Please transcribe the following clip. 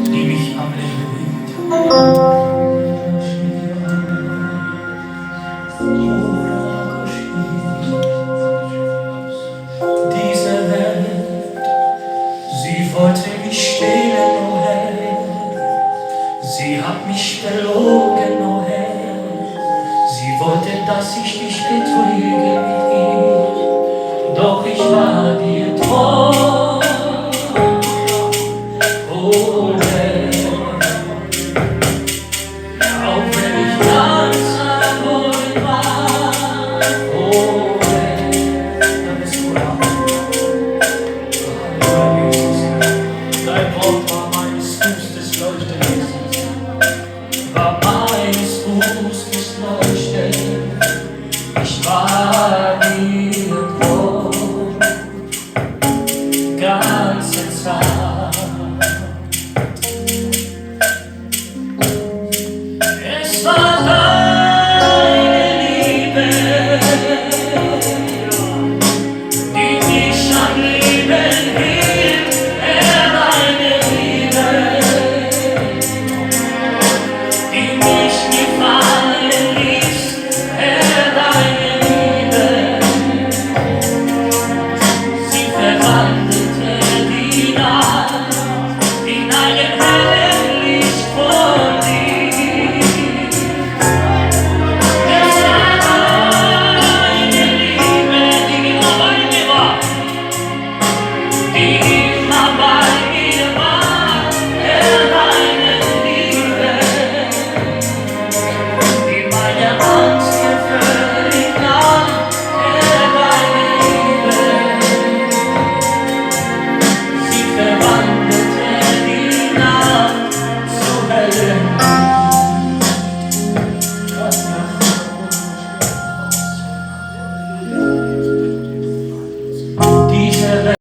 die mich am Leben hält. Diese Welt, sie wollte mich stehlen, oh Herr. Sie hat mich belogen, oh Herr. Sie wollte, dass ich dich betrüge mit ihr. Doch ich war dir treu, oh Herr. Auch wenn ich ganz verloren war, oh Herr. Da bist du da. Dein Wort war